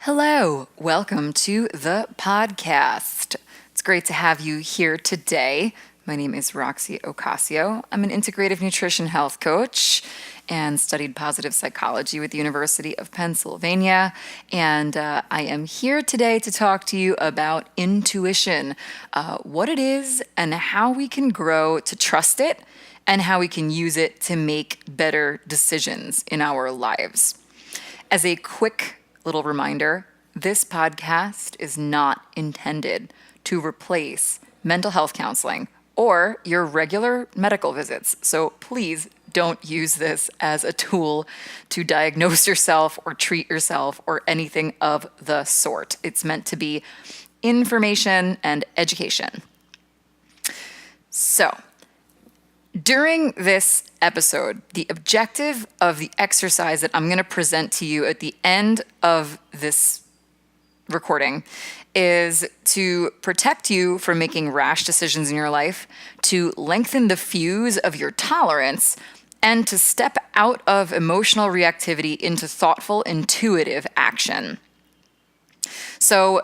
Hello, welcome to the podcast. It's great to have you here today. My name is Roxi Ocasio. I'm an integrative nutrition health coach and studied positive psychology with the University of Pennsylvania. And I am here today to talk to you about intuition, what it is and how we can grow to trust it and how we can use it to make better decisions in our lives. As a quick little reminder, this podcast is not intended to replace mental health counseling or your regular medical visits. So please don't use this as a tool to diagnose yourself or treat yourself or anything of the sort. It's meant to be information and education. So, during this episode, the objective of the exercise that I'm going to present to you at the end of this recording is to protect you from making rash decisions in your life, to lengthen the fuse of your tolerance, and to step out of emotional reactivity into thoughtful, intuitive action. So,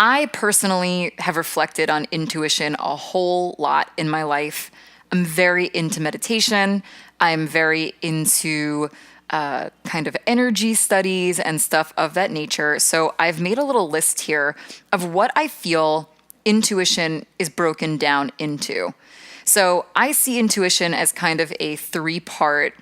I personally have reflected on intuition a whole lot in my life. I'm very into meditation. I'm very into kind of energy studies and stuff of that nature. So I've made a little list here of what I feel intuition is broken down into. So I see intuition as kind of a three-part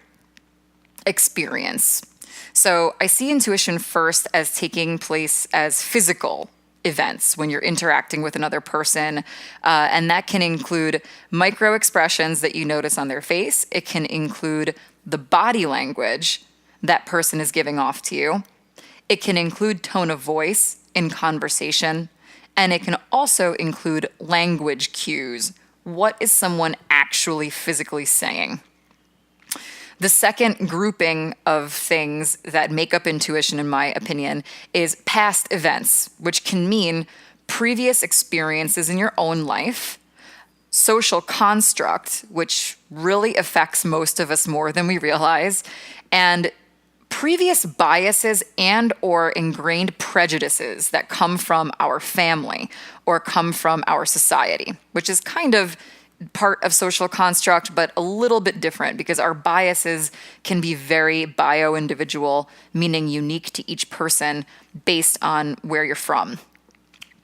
experience. So I see intuition first as taking place as physical events when you're interacting with another person. And that can include micro expressions that you notice on their face. It can include the body language that person is giving off to you. It can include tone of voice in conversation. And it can also include language cues. What is someone actually physically saying? The second grouping of things that make up intuition, in my opinion, is past events, which can mean previous experiences in your own life, social construct, which really affects most of us more than we realize, and previous biases and or ingrained prejudices that come from our family or come from our society, which is kind of part of social construct, but a little bit different because our biases can be very bio-individual, meaning unique to each person based on where you're from,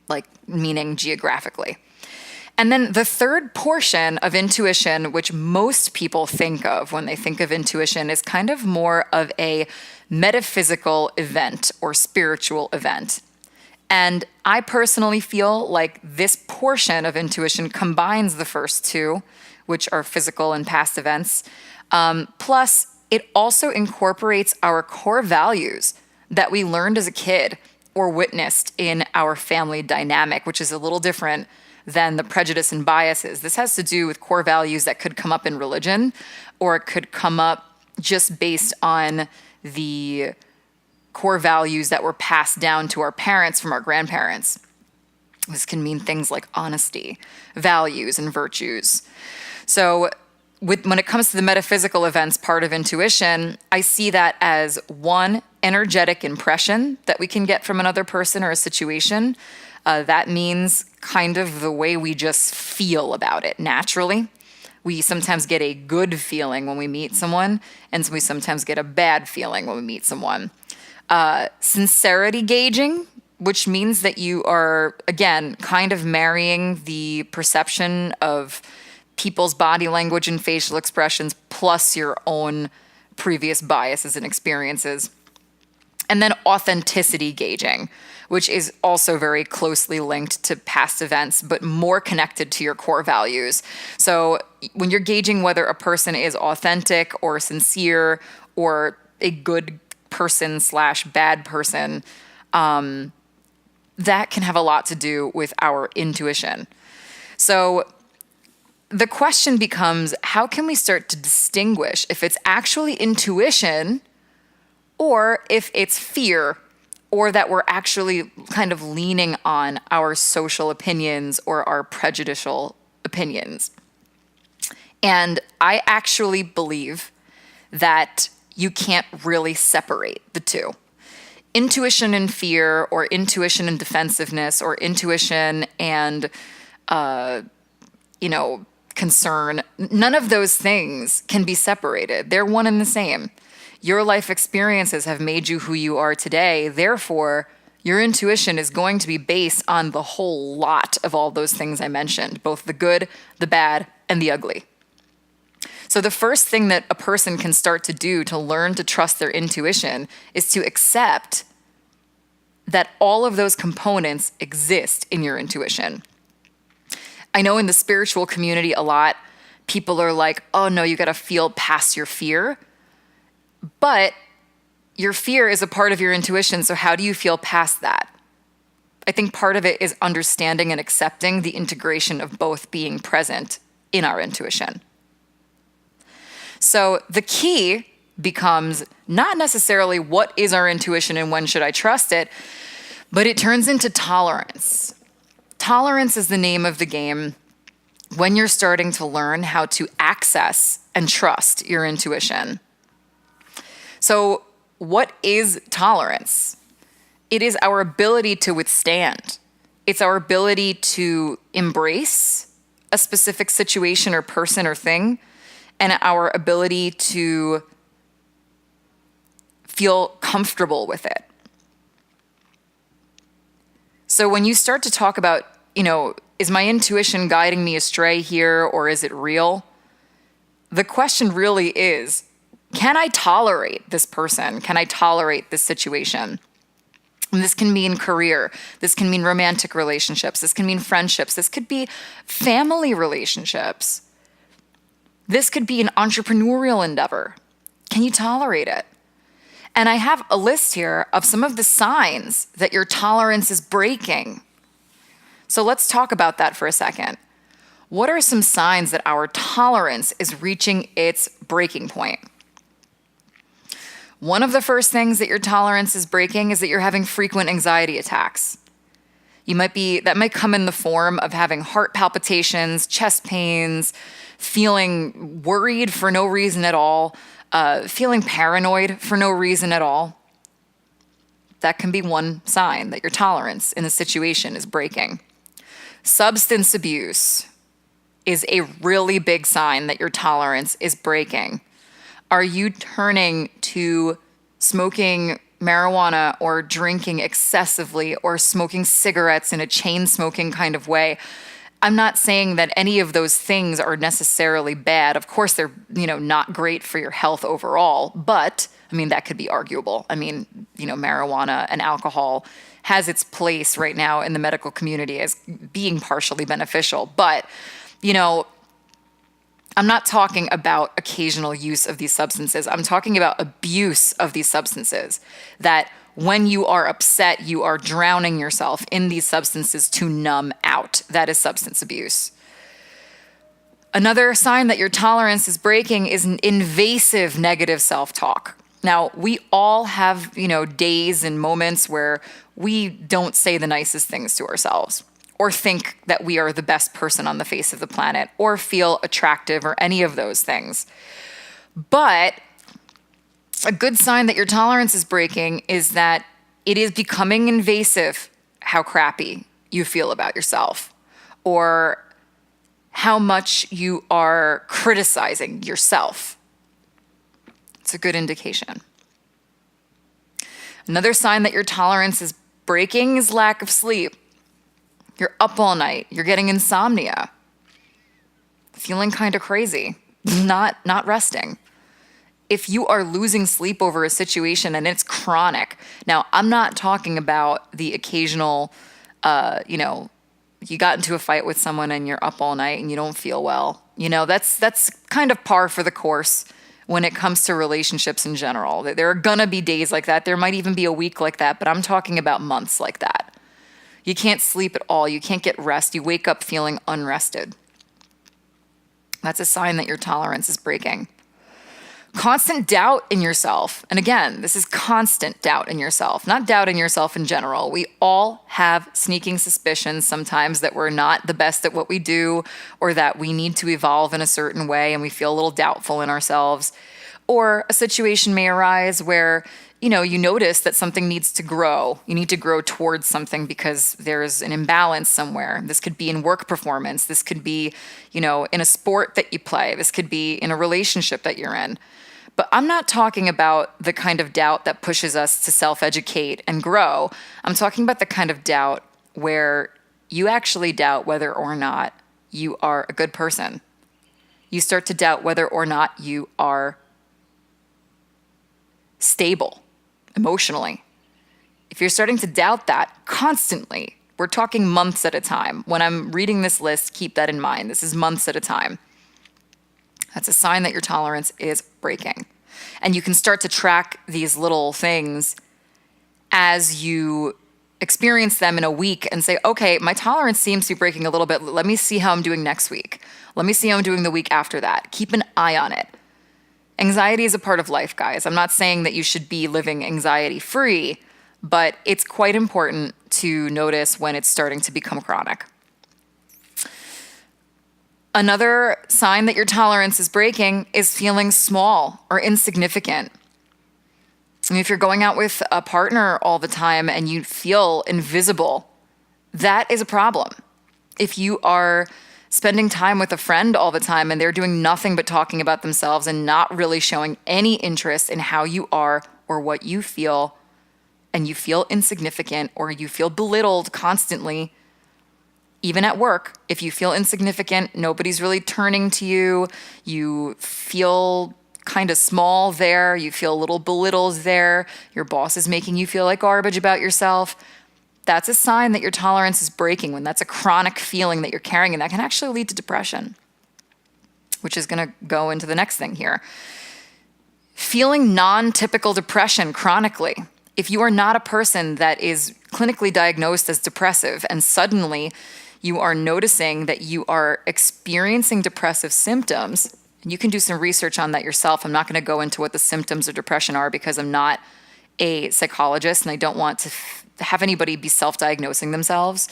like meaning geographically. And then the third portion of intuition, which most people think of when they think of intuition, is kind of more of a metaphysical event or spiritual event. And I personally feel like this portion of intuition combines the first two, which are physical and past events. Plus, it also incorporates our core values that we learned as a kid or witnessed in our family dynamic, which is a little different than the prejudice and biases. This has to do with core values that could come up in religion, or it could come up just based on the core values that were passed down to our parents from our grandparents. This can mean things like honesty, values, and virtues. So when it comes to the metaphysical events part of intuition, I see that as one energetic impression that we can get from another person or a situation. That means kind of the way we just feel about it naturally. We sometimes get a good feeling when we meet someone, and we sometimes get a bad feeling when we meet someone. Sincerity gauging, which means that you are, again, kind of marrying the perception of people's body language and facial expressions plus your own previous biases and experiences. And then authenticity gauging, which is also very closely linked to past events, but more connected to your core values. So when you're gauging whether a person is authentic or sincere or a good person / bad person, that can have a lot to do with our intuition. So the question becomes, how can we start to distinguish if it's actually intuition or if it's fear, or that we're actually kind of leaning on our social opinions or our prejudicial opinions? And I actually believe that you can't really separate the two. intuition and fear, or intuition and defensiveness, or intuition and, concern, none of those things can be separated. They're one and the same. Your life experiences have made you who you are today. Therefore, your intuition is going to be based on the whole lot of all those things I mentioned, both the good, the bad, and the ugly. So the first thing that a person can start to do to learn to trust their intuition is to accept that all of those components exist in your intuition. I know in the spiritual community a lot, people are like, oh no, you got to feel past your fear. But your fear is a part of your intuition, so how do you feel past that? I think part of it is understanding and accepting the integration of both being present in our intuition. So the key becomes not necessarily what is our intuition and when should I trust it, but it turns into tolerance. Tolerance is the name of the game when you're starting to learn how to access and trust your intuition. So what is tolerance? It is our ability to withstand. It's our ability to embrace a specific situation or person or thing, and our ability to feel comfortable with it. So when you start to talk about, is my intuition guiding me astray here, or is it real? The question really is, can I tolerate this person? Can I tolerate this situation? And this can mean career. This can mean romantic relationships. This can mean friendships. This could be family relationships. This could be an entrepreneurial endeavor. Can you tolerate it? And I have a list here of some of the signs that your tolerance is breaking. So let's talk about that for a second. What are some signs that our tolerance is reaching its breaking point? One of the first things that your tolerance is breaking is that you're having frequent anxiety attacks. That might come in the form of having heart palpitations, chest pains, feeling worried for no reason at all, feeling paranoid for no reason at all. That can be one sign that your tolerance in a situation is breaking. Substance abuse is a really big sign that your tolerance is breaking. Are you turning to smoking marijuana or drinking excessively or smoking cigarettes in a chain smoking kind of way? I'm not saying that any of those things are necessarily bad. Of course, they're, not great for your health overall, but that could be arguable. Marijuana and alcohol has its place right now in the medical community as being partially beneficial. But, I'm not talking about occasional use of these substances. I'm talking about abuse of these substances. That when you are upset, you are drowning yourself in these substances to numb out. That is substance abuse. Another sign that your tolerance is breaking is an invasive negative self-talk. Now, we all have, days and moments where we don't say the nicest things to ourselves, or think that we are the best person on the face of the planet, or feel attractive, or any of those things. But a good sign that your tolerance is breaking is that it is becoming invasive how crappy you feel about yourself, or how much you are criticizing yourself. It's a good indication. Another sign that your tolerance is breaking is lack of sleep. You're up all night. You're getting insomnia. Feeling kind of crazy. Not resting. If you are losing sleep over a situation and it's chronic. Now, I'm not talking about the occasional, you got into a fight with someone and you're up all night and you don't feel well. That's kind of par for the course when it comes to relationships in general. There are gonna be days like that. There might even be a week like that, but I'm talking about months like that. You can't sleep at all. You can't get rest. You wake up feeling unrested. That's a sign that your tolerance is breaking. Constant doubt in yourself. And again, this is constant doubt in yourself, not doubt in yourself in general. We all have sneaking suspicions sometimes that we're not the best at what we do, or that we need to evolve in a certain way and we feel a little doubtful in ourselves. Or a situation may arise where, you notice that something needs to grow. You need to grow towards something because there's an imbalance somewhere. This could be in work performance. This could be, in a sport that you play. This could be in a relationship that you're in. But I'm not talking about the kind of doubt that pushes us to self-educate and grow. I'm talking about the kind of doubt where you actually doubt whether or not you are a good person. You start to doubt whether or not you are stable emotionally. If you're starting to doubt that constantly, we're talking months at a time. When I'm reading this list, keep that in mind. This is months at a time. That's a sign that your tolerance is breaking. And you can start to track these little things as you experience them in a week and say, okay, my tolerance seems to be breaking a little bit. Let me see how I'm doing next week. Let me see how I'm doing the week after that. Keep an eye on it. Anxiety is a part of life, guys. I'm not saying that you should be living anxiety-free, but it's quite important to notice when it's starting to become chronic. Another sign that your tolerance is breaking is feeling small or insignificant. If you're going out with a partner all the time and you feel invisible, that is a problem. If you are spending time with a friend all the time and they're doing nothing but talking about themselves and not really showing any interest in how you are or what you feel, and you feel insignificant or you feel belittled constantly, even at work, if you feel insignificant, nobody's really turning to you, you feel kind of small there, you feel a little belittled there, your boss is making you feel like garbage about yourself, that's a sign that your tolerance is breaking, when that's a chronic feeling that you're carrying, and that can actually lead to depression, which is going to go into the next thing here. Feeling non-typical depression chronically. If you are not a person that is clinically diagnosed as depressive and suddenly you are noticing that you are experiencing depressive symptoms, and you can do some research on that yourself. I'm not going to go into what the symptoms of depression are because I'm not a psychologist and I don't want to have anybody be self-diagnosing themselves.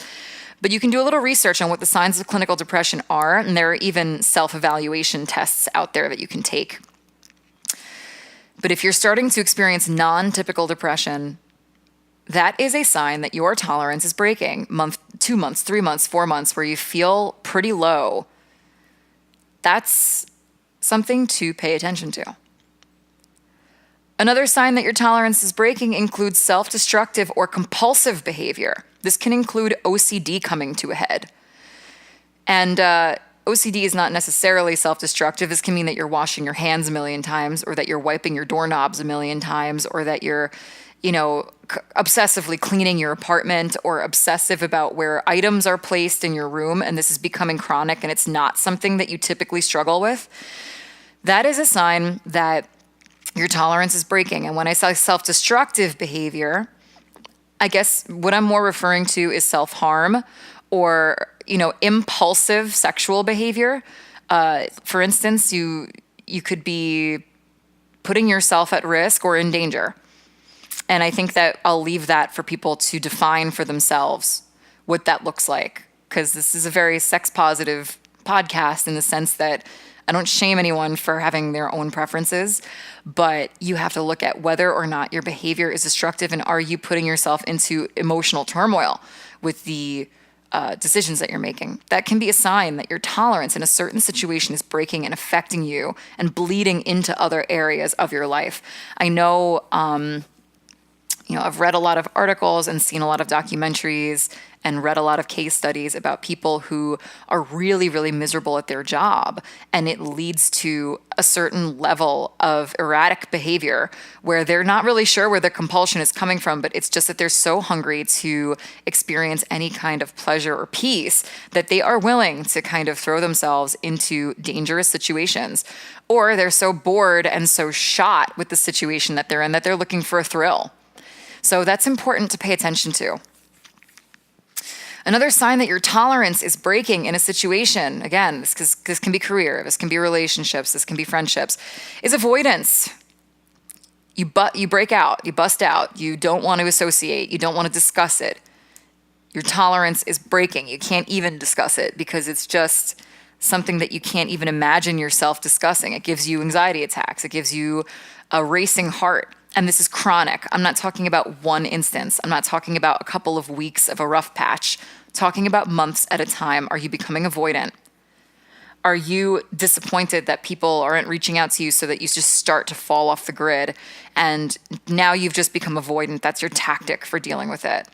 But you can do a little research on what the signs of clinical depression are, and there are even self-evaluation tests out there that you can take. But if you're starting to experience non-typical depression, that is a sign that your tolerance is breaking. Month, 2 months, 3 months, 4 months, where you feel pretty low. That's something to pay attention to. Another sign that your tolerance is breaking includes self-destructive or compulsive behavior. This can include OCD coming to a head. And OCD is not necessarily self-destructive. This can mean that you're washing your hands a million times, or that you're wiping your doorknobs a million times, or that you're obsessively cleaning your apartment, or obsessive about where items are placed in your room, and this is becoming chronic and it's not something that you typically struggle with. That is a sign that your tolerance is breaking. And when I say self-destructive behavior, I guess what I'm more referring to is self-harm or, impulsive sexual behavior. For instance, you could be putting yourself at risk or in danger. And I think that I'll leave that for people to define for themselves what that looks like, because this is a very sex-positive podcast in the sense that I don't shame anyone for having their own preferences, but you have to look at whether or not your behavior is destructive, and are you putting yourself into emotional turmoil with the decisions that you're making. That can be a sign that your tolerance in a certain situation is breaking and affecting you and bleeding into other areas of your life. I know, I've read a lot of articles and seen a lot of documentaries and read a lot of case studies about people who are really, really miserable at their job. And it leads to a certain level of erratic behavior where they're not really sure where their compulsion is coming from, but it's just that they're so hungry to experience any kind of pleasure or peace that they are willing to kind of throw themselves into dangerous situations. Or they're so bored and so shot with the situation that they're in that they're looking for a thrill. So that's important to pay attention to. Another sign that your tolerance is breaking in a situation, again, this can be career, this can be relationships, this can be friendships, is avoidance. You break out, you bust out, you don't want to associate, you don't want to discuss it. Your tolerance is breaking. You can't even discuss it because it's just something that you can't even imagine yourself discussing. It gives you anxiety attacks. It gives you a racing heart. And this is chronic. I'm not talking about one instance. I'm not talking about a couple of weeks of a rough patch. I'm talking about months at a time. Are you becoming avoidant? Are you disappointed that people aren't reaching out to you so that you just start to fall off the grid? And now you've just become avoidant. That's your tactic for dealing with it.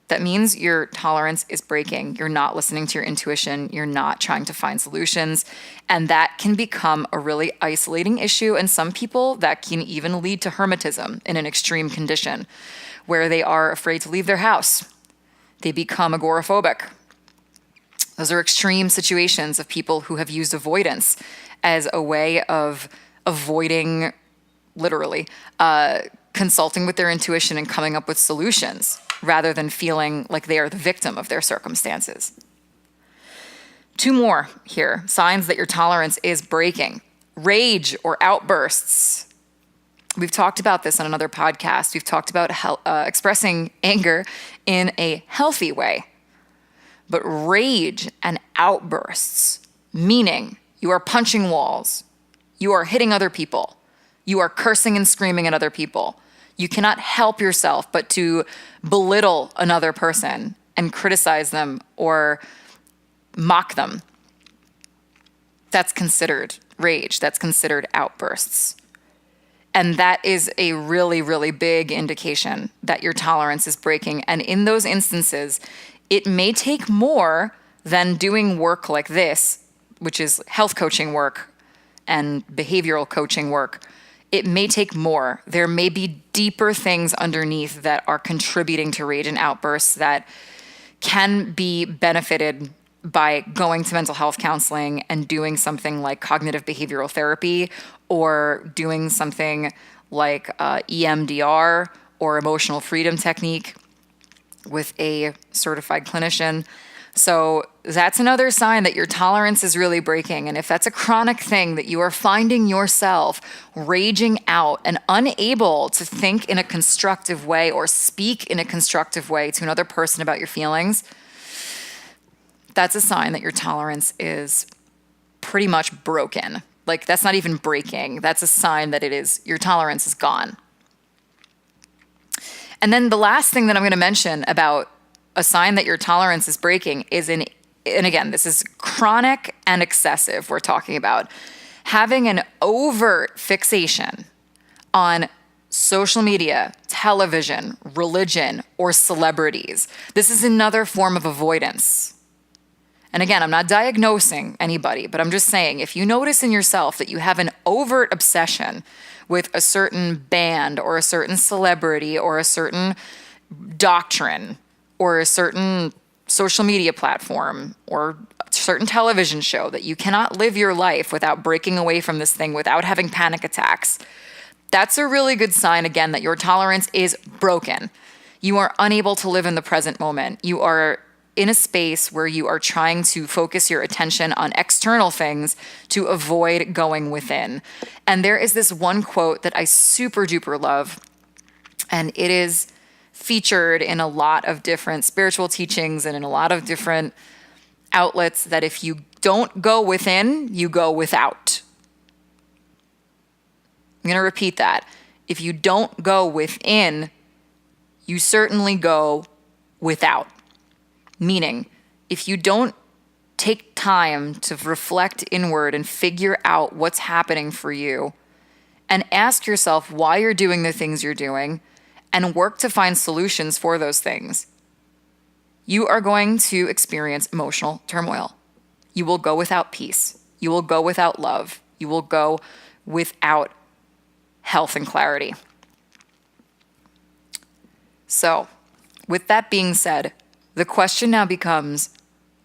That means your tolerance is breaking. You're not listening to your intuition. You're not trying to find solutions. And that can become a really isolating issue. And some people, that can even lead to hermetism in an extreme condition where they are afraid to leave their house. They become agoraphobic. Those are extreme situations of people who have used avoidance as a way of avoiding, literally, consulting with their intuition and coming up with solutions, rather than feeling like they are the victim of their circumstances. 2 more here, signs that your tolerance is breaking. Rage or outbursts. We've talked about this on another podcast. We've talked about expressing anger in a healthy way. But rage and outbursts, meaning you are punching walls, you are hitting other people, you are cursing and screaming at other people. You cannot help yourself but to belittle another person and criticize them or mock them. That's considered rage. That's considered outbursts. And that is a really, really big indication that your tolerance is breaking. And in those instances, it may take more than doing work like this, which is health coaching work and behavioral coaching work. It may take more. There may be deeper things underneath that are contributing to rage and outbursts that can be benefited by going to mental health counseling and doing something like cognitive behavioral therapy, or doing something like EMDR or emotional freedom technique with a certified clinician. So that's another sign that your tolerance is really breaking. And if that's a chronic thing that you are finding yourself raging out and unable to think in a constructive way or speak in a constructive way to another person about your feelings, that's a sign that your tolerance is pretty much broken. Like, that's not even breaking. That's a sign that your tolerance is gone. And then the last thing that I'm going to mention about a sign that your tolerance is breaking is and again, this is chronic and excessive we're talking about, having an overt fixation on social media, television, religion, or celebrities. This is another form of avoidance. And again, I'm not diagnosing anybody, but I'm just saying, if you notice in yourself that you have an overt obsession with a certain band or a certain celebrity or a certain doctrine or a certain social media platform or a certain television show, that you cannot live your life without breaking away from this thing, without having panic attacks, that's a really good sign, again, that your tolerance is broken. You are unable to live in the present moment. You are in a space where you are trying to focus your attention on external things to avoid going within. And there is this one quote that I super duper love, and it is featured in a lot of different spiritual teachings and in a lot of different outlets, that if you don't go within, you go without. I'm going to repeat that. If you don't go within, you certainly go without. Meaning, if you don't take time to reflect inward and figure out what's happening for you and ask yourself why you're doing the things you're doing and work to find solutions for those things, you are going to experience emotional turmoil. You will go without peace. You will go without love. You will go without health and clarity. So, with that being said, the question now becomes,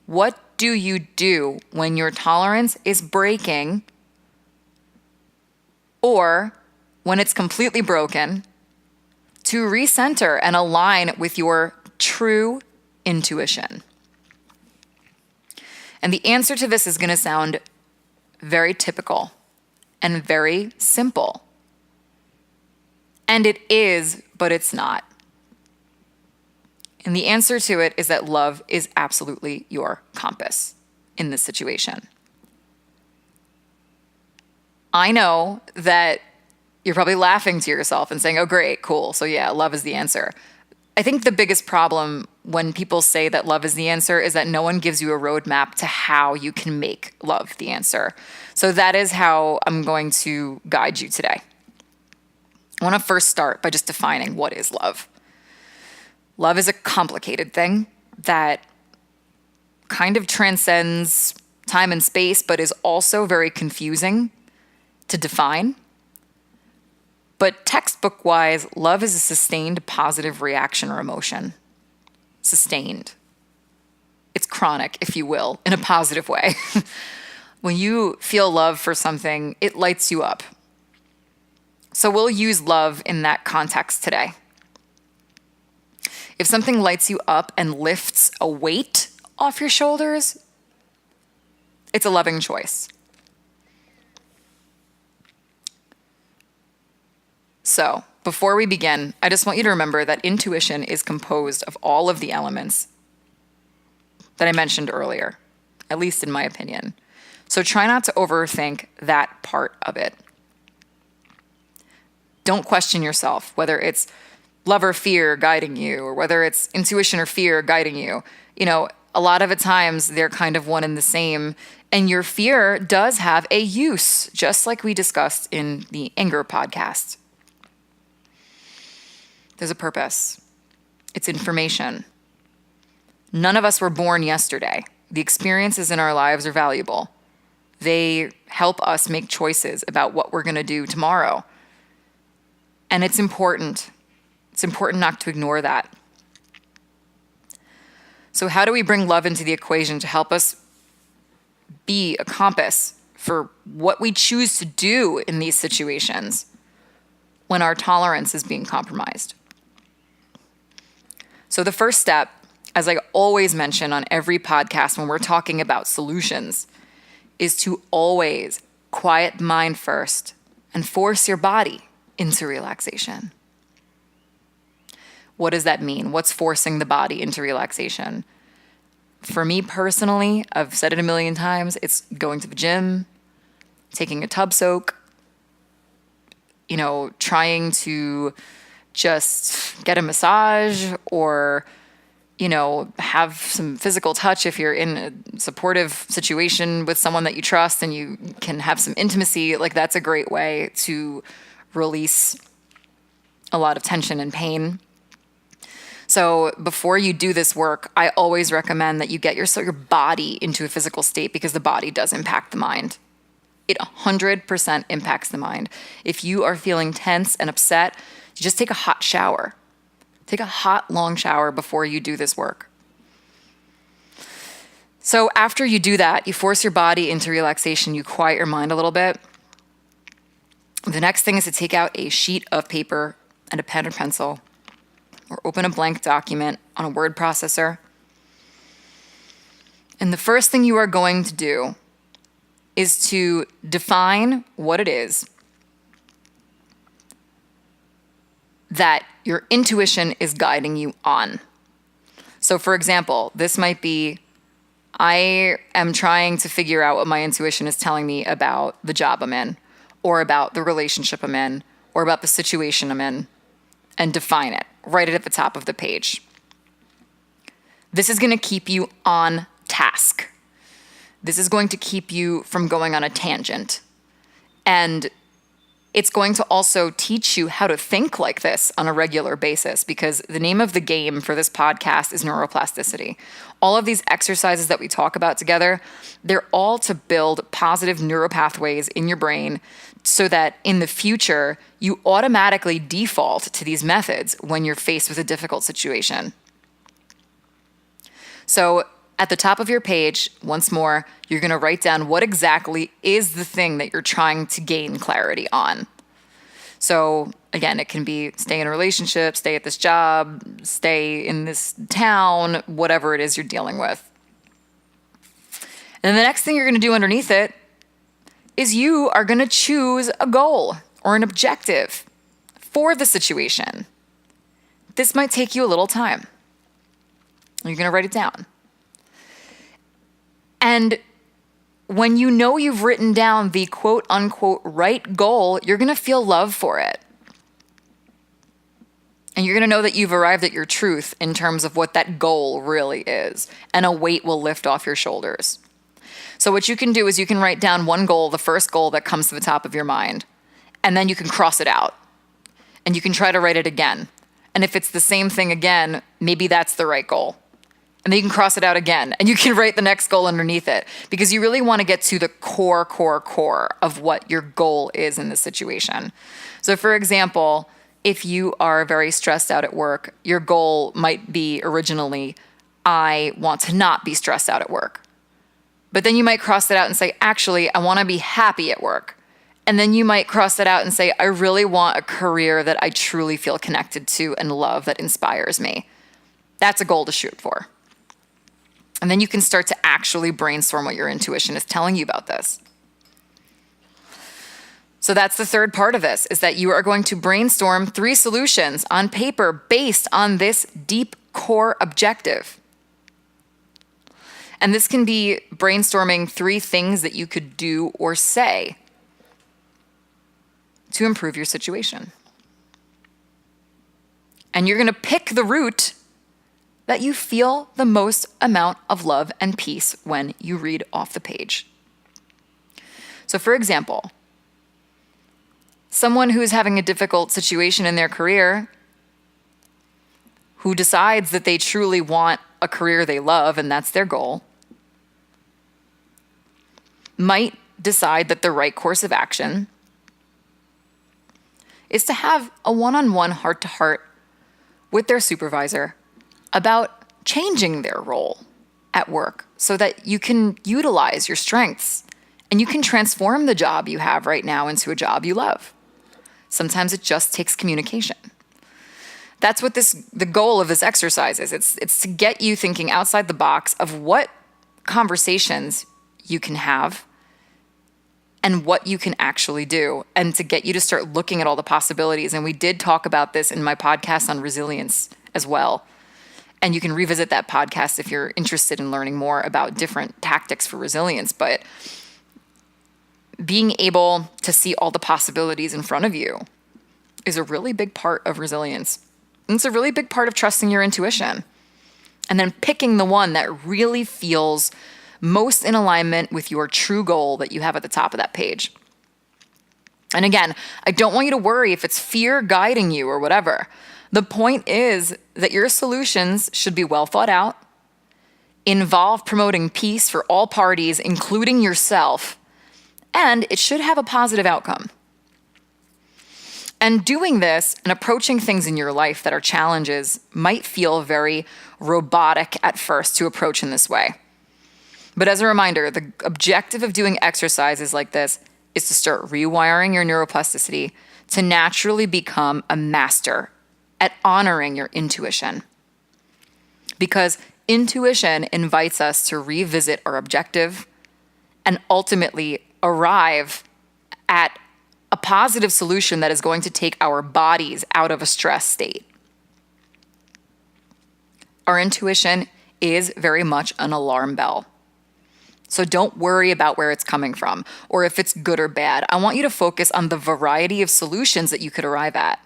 what do you do when your tolerance is breaking, or when it's completely broken, to recenter and align with your true intuition? And the answer to this is going to sound very typical and very simple. And it is, but it's not. And the answer to it is that love is absolutely your compass in this situation. I know that You're probably laughing to yourself and saying, oh, great, cool. So yeah, love is the answer. I think the biggest problem when people say that love is the answer is that no one gives you a roadmap to how you can make love the answer. So that is how I'm going to guide you today. I want to first start by just defining what is love. Love is a complicated thing that kind of transcends time and space, but is also very confusing to define. But textbook-wise, love is a sustained positive reaction or emotion. Sustained. It's chronic, if you will, in a positive way. When you feel love for something, it lights you up. So we'll use love in that context today. If something lights you up and lifts a weight off your shoulders, it's a loving choice. So, before we begin, I just want you to remember that intuition is composed of all of the elements that I mentioned earlier, at least in my opinion. So try not to overthink that part of it. Don't question yourself, whether it's love or fear guiding you, or whether it's intuition or fear guiding you. You know, a lot of the times they're kind of one and the same, and your fear does have a use, just like we discussed in the anger podcast. There's a purpose. It's information. None of us were born yesterday. The experiences in our lives are valuable. They help us make choices about what we're going to do tomorrow. And it's important. It's important not to ignore that. So how do we bring love into the equation to help us be a compass for what we choose to do in these situations when our tolerance is being compromised? So the first step, as I always mention on every podcast when we're talking about solutions, is to always quiet the mind first and force your body into relaxation. What does that mean? What's forcing the body into relaxation? For me personally, I've said it a million times, it's going to the gym, taking a tub soak, trying to just get a massage or, have some physical touch if you're in a supportive situation with someone that you trust and you can have some intimacy. Like, that's a great way to release a lot of tension and pain. So before you do this work, I always recommend that you get your body into a physical state, because the body does impact the mind. It 100% impacts the mind. If you are feeling tense and upset, you just take a hot shower. Take a hot, long shower before you do this work. So after you do that, you force your body into relaxation, you quiet your mind a little bit. The next thing is to take out a sheet of paper and a pen or pencil, or open a blank document on a word processor. And the first thing you are going to do is to define what it is that your intuition is guiding you on. So for example, this might be, I am trying to figure out what my intuition is telling me about the job I'm in, or about the relationship I'm in, or about the situation I'm in, and define it. Write it at the top of the page. This is going to keep you on task. This is going to keep you from going on a tangent. And it's going to also teach you how to think like this on a regular basis, because the name of the game for this podcast is neuroplasticity. All of these exercises that we talk about together, they're all to build positive neuropathways in your brain so that in the future, you automatically default to these methods when you're faced with a difficult situation. So at the top of your page, once more, you're going to write down what exactly is the thing that you're trying to gain clarity on. So again, it can be stay in a relationship, stay at this job, stay in this town, whatever it is you're dealing with. And then the next thing you're going to do underneath it is you are going to choose a goal or an objective for the situation. This might take you a little time. You're going to write it down. And when you know you've written down the quote unquote right goal, you're going to feel love for it. And you're going to know that you've arrived at your truth in terms of what that goal really is. And a weight will lift off your shoulders. So what you can do is you can write down one goal, the first goal that comes to the top of your mind, and then you can cross it out. And you can try to write it again. And if it's the same thing again, maybe that's the right goal. And then you can cross it out again, and you can write the next goal underneath it, because you really want to get to the core of what your goal is in this situation. So for example, if you are very stressed out at work, your goal might be originally, I want to not be stressed out at work. But then you might cross it out and say, actually, I want to be happy at work. And then you might cross it out and say, I really want a career that I truly feel connected to and love, that inspires me. That's a goal to shoot for. And then you can start to actually brainstorm what your intuition is telling you about this. So that's the third part of this, is that you are going to brainstorm 3 solutions on paper based on this deep core objective. And this can be brainstorming 3 things that you could do or say to improve your situation. And you're going to pick the route that you feel the most amount of love and peace when you read off the page. So for example, someone who is having a difficult situation in their career, who decides that they truly want a career they love and that's their goal, might decide that the right course of action is to have a one-on-one heart-to-heart with their supervisor about changing their role at work so that you can utilize your strengths and you can transform the job you have right now into a job you love. Sometimes it just takes communication. That's what the goal of this exercise is. It's to get you thinking outside the box of what conversations you can have and what you can actually do, and to get you to start looking at all the possibilities. And we did talk about this in my podcast on resilience as well. And you can revisit that podcast if you're interested in learning more about different tactics for resilience. But being able to see all the possibilities in front of you is a really big part of resilience. And it's a really big part of trusting your intuition. And then picking the one that really feels most in alignment with your true goal that you have at the top of that page. And again, I don't want you to worry if it's fear guiding you or whatever. The point is that your solutions should be well thought out, involve promoting peace for all parties, including yourself, and it should have a positive outcome. And doing this and approaching things in your life that are challenges might feel very robotic at first to approach in this way. But as a reminder, the objective of doing exercises like this is to start rewiring your neuroplasticity to naturally become a master at honoring your intuition. Because intuition invites us to revisit our objective and ultimately arrive at a positive solution that is going to take our bodies out of a stress state. Our intuition is very much an alarm bell. So don't worry about where it's coming from or if it's good or bad. I want you to focus on the variety of solutions that you could arrive at.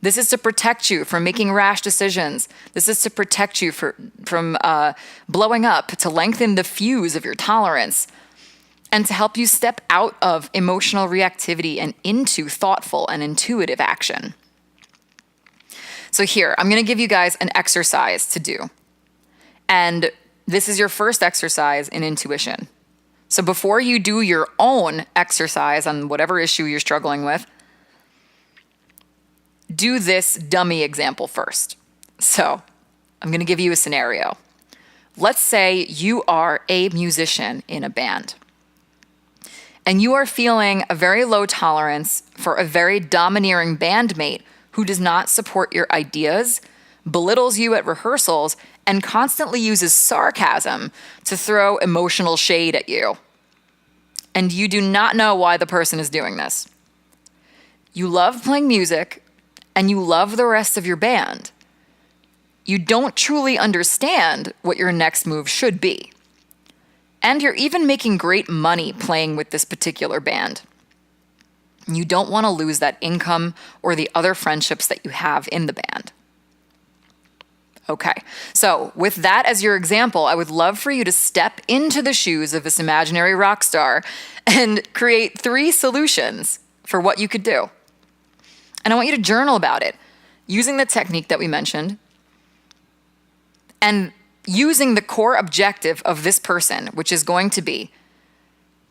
This is to protect you from making rash decisions. This is to protect you from blowing up, to lengthen the fuse of your tolerance, and to help you step out of emotional reactivity and into thoughtful and intuitive action. So here, I'm going to give you guys an exercise to do. And this is your first exercise in intuition. So before you do your own exercise on whatever issue you're struggling with, do this dummy example first. So I'm going to give you a scenario. Let's say you are a musician in a band, and you are feeling a very low tolerance for a very domineering bandmate who does not support your ideas, belittles you at rehearsals, and constantly uses sarcasm to throw emotional shade at you. And you do not know why the person is doing this. You love playing music, and you love the rest of your band. You don't truly understand what your next move should be. And you're even making great money playing with this particular band. You don't want to lose that income or the other friendships that you have in the band. Okay, so with that as your example, I would love for you to step into the shoes of this imaginary rock star and create 3 solutions for what you could do. And I want you to journal about it using the technique that we mentioned and using the core objective of this person, which is going to be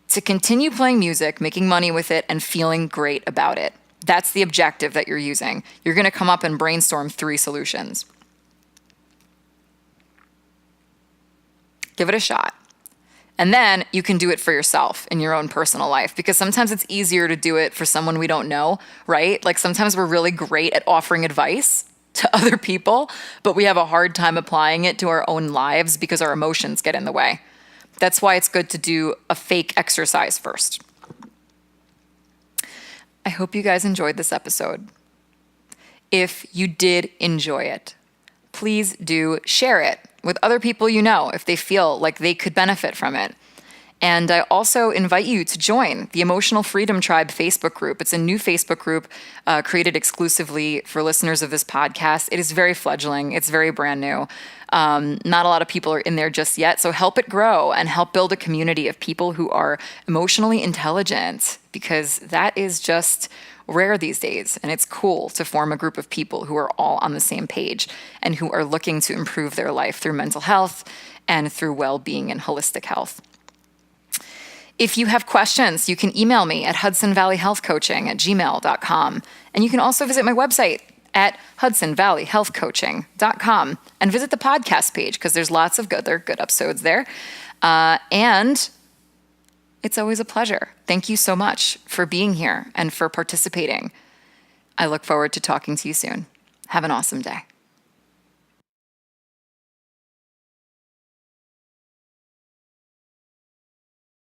to continue playing music, making money with it, and feeling great about it. That's the objective that you're using. You're going to come up and brainstorm 3 solutions. Give it a shot. And then you can do it for yourself in your own personal life, because sometimes it's easier to do it for someone we don't know, right? Like sometimes we're really great at offering advice to other people, but we have a hard time applying it to our own lives because our emotions get in the way. That's why it's good to do a fake exercise first. I hope you guys enjoyed this episode. If you did enjoy it, please do share it with other people you know if they feel like they could benefit from it. And I also invite you to join the Emotional Freedom Tribe Facebook group. It's a new Facebook group created exclusively for listeners of this podcast. It is very fledgling. It's very brand new. Not a lot of people are in there just yet. So help it grow and help build a community of people who are emotionally intelligent, because that is just rare these days. And it's cool to form a group of people who are all on the same page and who are looking to improve their life through mental health and through well-being and holistic health. If you have questions, you can email me at hudsonvalleyhealthcoaching@gmail.com. And you can also visit my website at hudsonvalleyhealthcoaching.com and visit the podcast page, because there's lots of good episodes there. And it's always a pleasure. Thank you so much for being here and for participating. I look forward to talking to you soon. Have an awesome day.